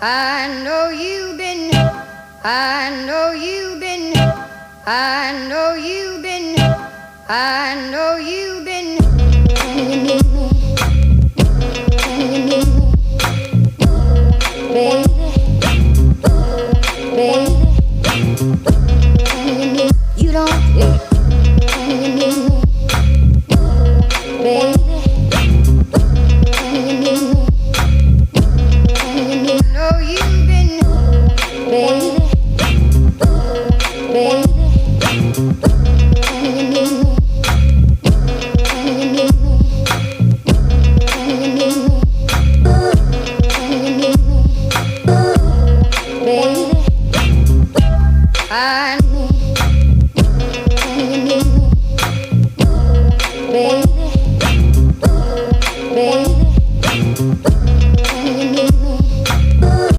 I know you've been, I know you've been, I know you've been, I know you've been. Can you meet me? Can you meet me? Baby, baby, can you meet? You don't, can you meet me? Baby, can you meet me? Can you meet? Know you've been, baby.